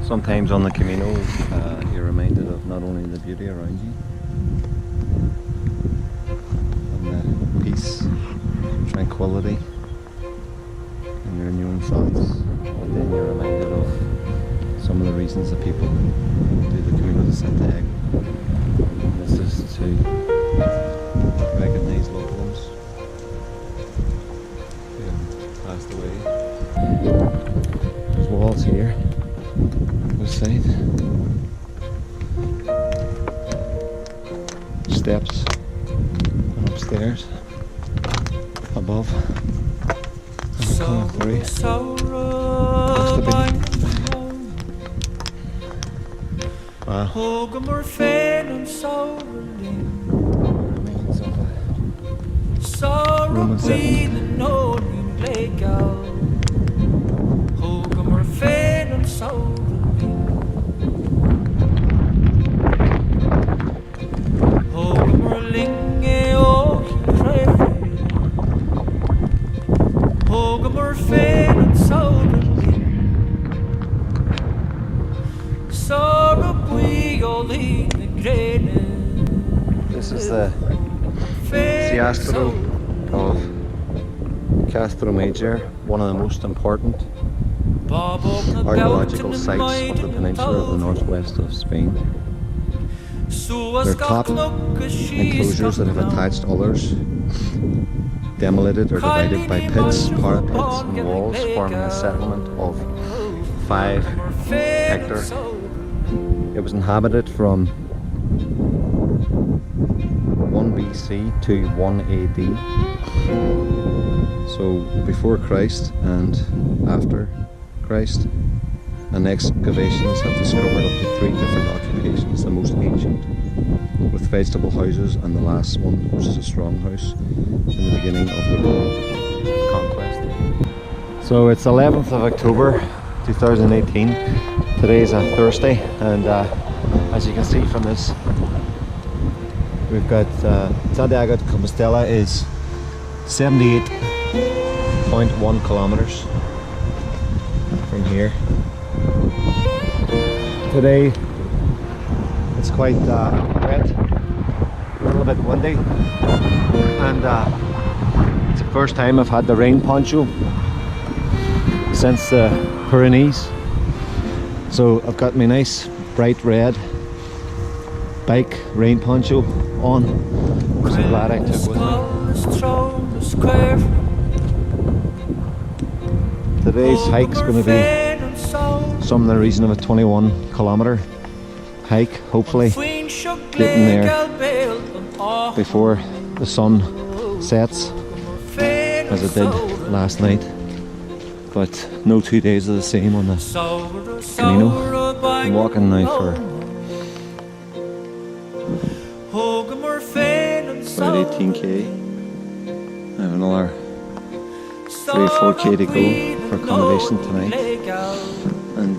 Sometimes on the Camino, you're reminded of not only the beauty around you, and the peace, tranquility, and your own thoughts, but then you're reminded of some of the reasons that people do the Camino de Santiago. And this is to recognize loved ones who have passed away. There's walls here. This side, steps and upstairs, above, and coming through. Looks to be. Wow. Remains of a Roman settlement. This is the Castro of Castro Major, one of the most important archaeological sites of the peninsula of the northwest of Spain. They're top enclosures that have attached others, demolited or divided by pits, parapets and walls, forming a settlement of 5 hectares. It was inhabited from 1 BC to 1 AD, so before Christ and after Christ, and excavations have discovered up to 3 different occupations, the most ancient with vegetable houses and the last one, which is a strong house, in the beginning of the Roman conquest. So it's 11th of October 2018. Today is a Thursday, and as you can see from this, we've got Santiago de Compostela is 78.1 kilometers from here. Today it's quite wet, a little bit windy, and it's the first time I've had the rain poncho since the Pyrenees. So I've got my nice bright red bike rain poncho on, which I'm glad I took with me. Today's hike's going to be something in the reason of a 21 kilometer hike, hopefully getting there before the sun sets as it did last night, but no 2 days are the same on the Camino. I'm walking now for about 18k. I have another 3 or 4k to go for accommodation tonight, and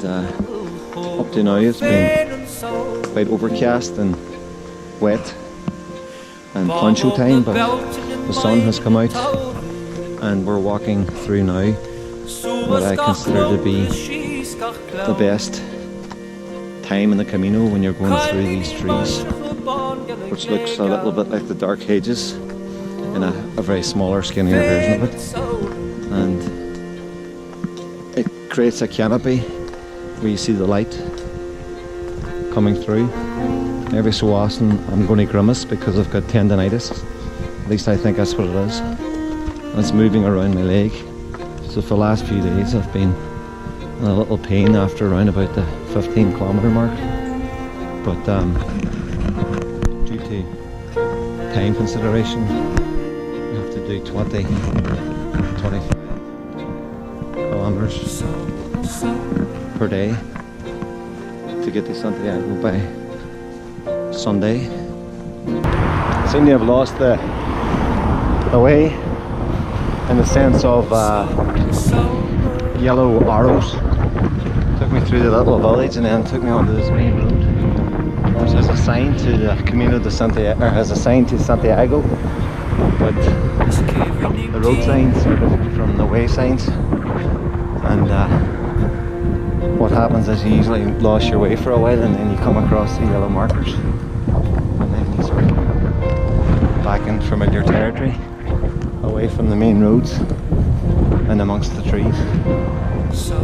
up to now it's been quite overcast and wet and poncho time, but the sun has come out and we're walking through now what I consider to be the best time in the Camino, when you're going through these trees, which looks a little bit like the Dark Ages in a very smaller, skinnier version of it, and it creates a canopy where you see the light coming through. Every so often I'm going to grimace because I've got tendinitis, at least I think that's what it is, and it's moving around my leg. So for the last few days I've been in a little pain after around about the 15 kilometer mark, but due to time consideration you have to do 25 kilometers per day to get to Santiago by Sunday. I seem to have lost the way, in the sense of yellow arrows took me through the little village and then took me onto this main road, which has a sign to the Camino de Santiago, or has a sign to Santiago, but the road signs are different from the way signs, and what happens is you usually lost your way for a while, and then you come across the yellow markers, and then you sort of back in familiar territory, away from the main roads and amongst the trees. So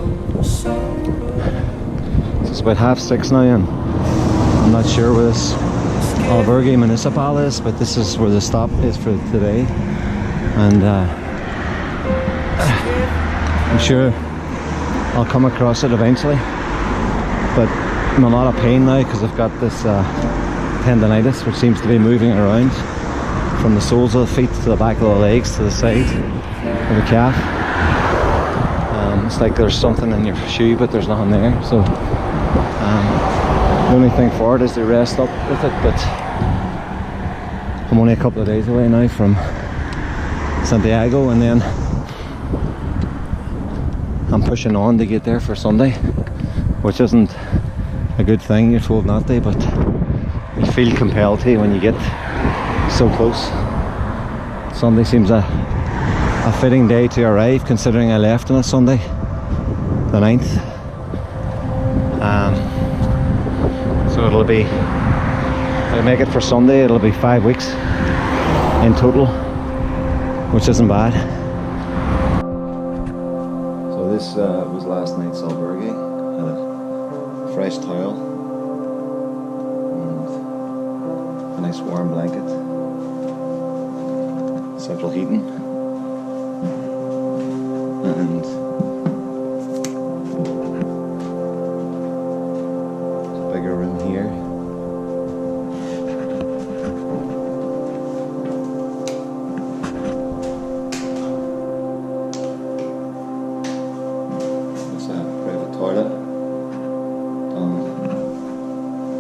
it's about 6:30 now, and I'm not sure where this Albergue Municipal is, but this is where the stop is for today, and I'm sure I'll come across it eventually, but I'm in a lot of pain now because I've got this tendonitis, which seems to be moving around from the soles of the feet to the back of the legs to the side of the calf. It's like there's something in your shoe, but there's nothing there. So the only thing for it is to rest up with it, but I'm only a couple of days away now from Santiago, and then I'm pushing on to get there for Sunday, which isn't a good thing, you're told not to, but you feel compelled to when you get so close. Sunday seems a fitting day to arrive, considering I left on a Sunday, the 9th. So it'll be, if I make it for Sunday, it'll be 5 weeks in total, which isn't bad. So this was last night's albergue. Had a fresh towel and a nice warm blanket, central heating, and there's a bigger room here. There's a private toilet, done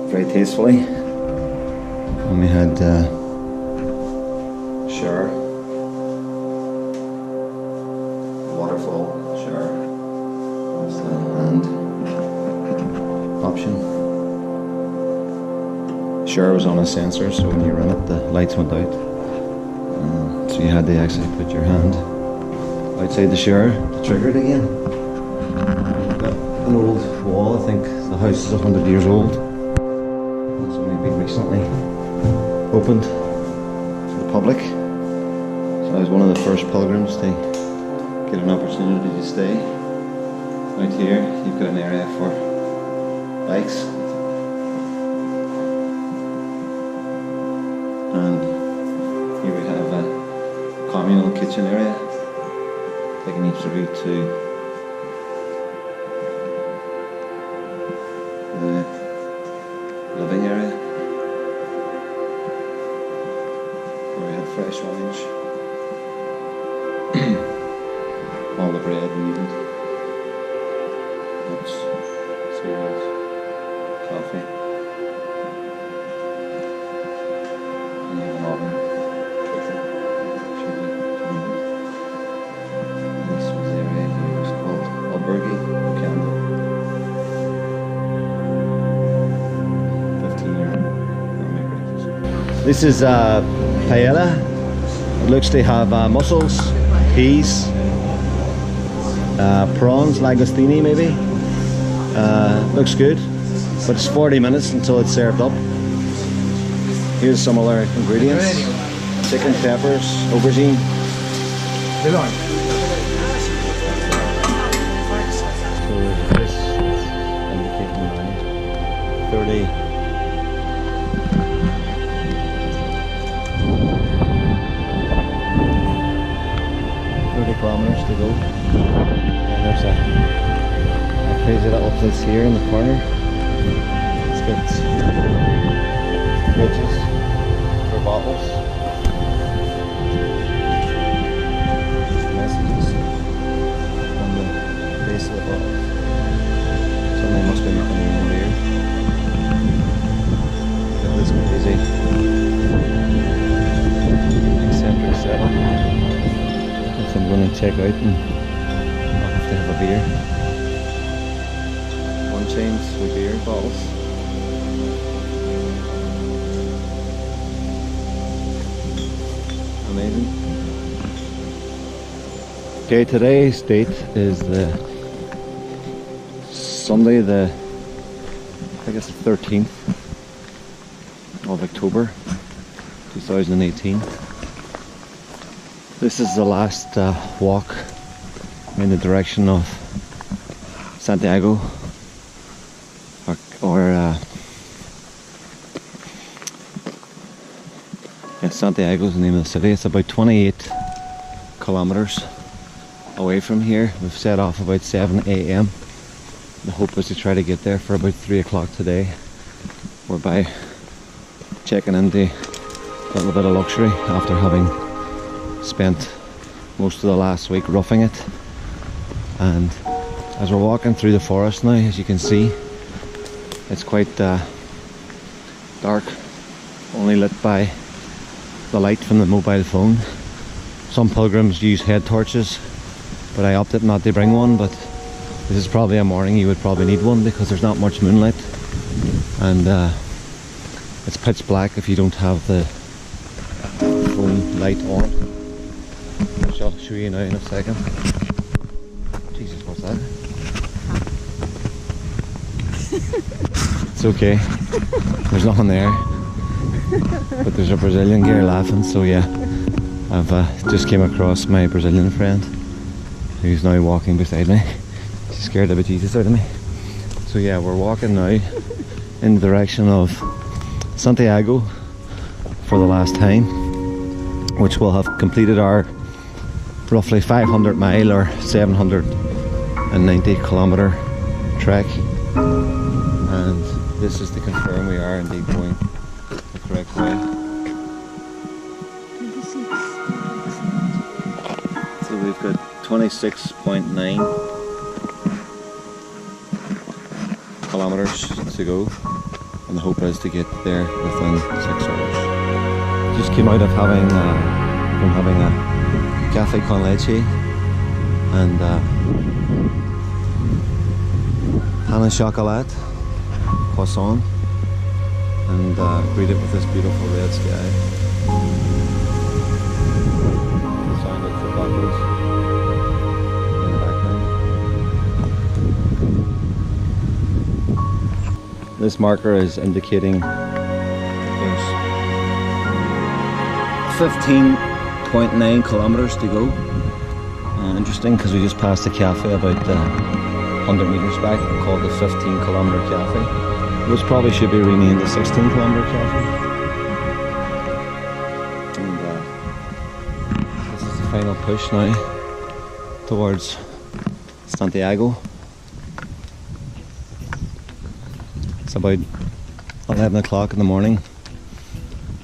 very tastefully, and we had shower, waterfall shower, that's the hand option. Shower was on a sensor, so when you run it, the lights went out. So you had to actually put your hand outside the shower to trigger it again. Got an old wall, I think the house is 100 years old. It's only been recently opened to the public. So I was one of the first pilgrims to get an opportunity to stay. Right here, you've got an area for bikes, and here we have a communal kitchen area, taking you through to the living area, where we have fresh orange, all the bread we needed, nuts, cereals, coffee, and you have an oven, chicken, chili, tomatoes. And this was the area here, it was called Albergue Candle. 15-year gourmet breakfast. This is paella. It looks to have mussels, peas, prawns, lagostini maybe. Looks good, but it's 40 minutes until it's served up. Here's some other ingredients: chicken, peppers, aubergine. So this is indicating 30 kilometers to go. And there's a crazy little place here in the corner. It's got fridges for bottles, messages on the base of the bottle. Somebody must be making one over here. Got this crazy eccentric setup, which I'm going to check out, and I'll have to have a beer. One change with beer bottles. Amazing. Okay, today's date is the Sunday, I think it's the 13th of October 2018. This is the last walk in the direction of Santiago, Santiago is the name of the city. It's about 28 kilometers away from here. We've set off about 7 a.m. The hope is to try to get there for about 3 o'clock today, whereby checking into a little bit of luxury after having spent most of the last week roughing it. And as we're walking through the forest now, as you can see, it's quite dark, only lit by the light from the mobile phone. Some pilgrims use head torches, but I opted not to bring one. But this is probably a morning you would probably need one, because there's not much moonlight, and it's pitch black if you don't have the phone light on, which I'll show you now in a second. Jesus, what's that? It's okay, there's nothing there, but there's a Brazilian girl laughing, so yeah, I've just came across my Brazilian friend who's now walking beside me. She's scared the bejesus out of me. So yeah, we're walking now in the direction of Santiago for the last time, which will have completed our roughly 500 mile or 790 kilometer trek, and this is to confirm we are indeed going the correct way. 26. So we've got 26.9 kilometers to go, and the hope is to get there within 6 hours. Just came out of having a cafe con leche and pain au chocolat, croissant, and greeted with this beautiful red sky. The sound of the buckles in the background. This marker is indicating there's 15.9 kilometers to go. Interesting, because we just passed a cafe about 100 meters back called the 15 kilometer cafe, which probably should be renamed the 16 kilometer cafe. And this is the final push now towards Santiago. It's about 11 o'clock in the morning,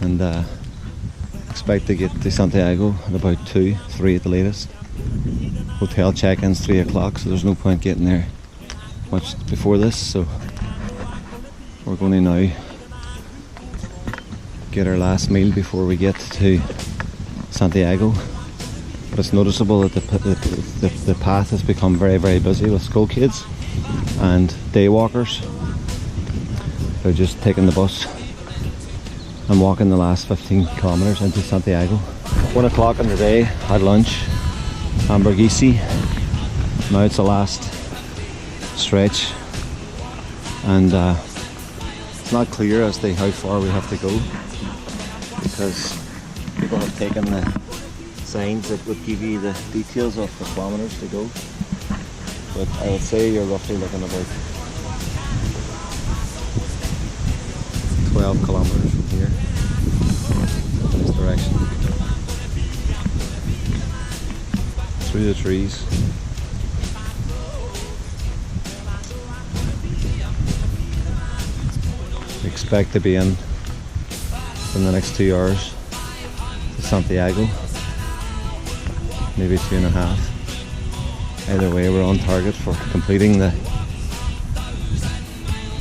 and expect to get to Santiago at about 2, 3 at the latest. Hotel check-in's 3 o'clock, so there's no point getting there much before this, so we're going to now get our last meal before we get to Santiago. But it's noticeable that the path has become very, very busy with school kids and day walkers. They're just taking the bus and walking the last 15 kilometers into Santiago. 1 o'clock in the day, had lunch, hamburguesi. Now it's the last stretch, and it's not clear as to how far we have to go, because people have taken the signs that would give you the details of the kilometers to go, but I would say you're roughly looking about 12 kilometers from here in this direction, through the trees. We expect to be in the next 2 hours to Santiago, maybe 2.5. Either way, we're on target for completing the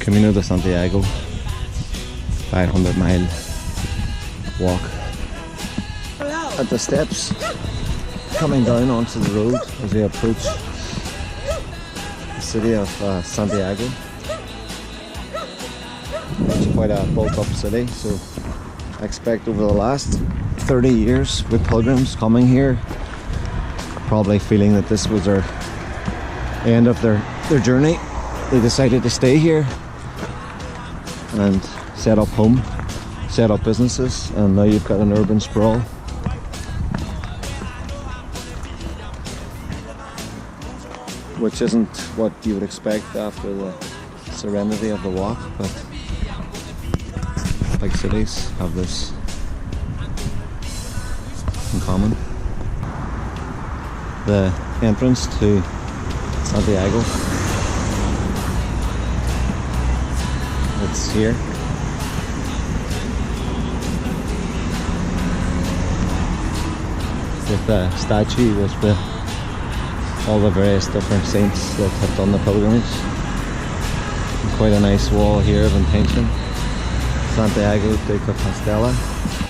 Camino de Santiago 500 mile walk. At the steps coming down onto the road as we approach the city of Santiago. It's quite a built up city, so I expect over the last 30 years with pilgrims coming here, probably feeling that this was their end of their journey, they decided to stay here and set up home, set up businesses, and now you've got an urban sprawl. Which isn't what you would expect after the serenity of the walk, but big cities have this in common. The entrance to Santiago, it's here. With the statue with all the various different saints that have done the pilgrimage. And quite a nice wall here of intention. Santiago de Compostela.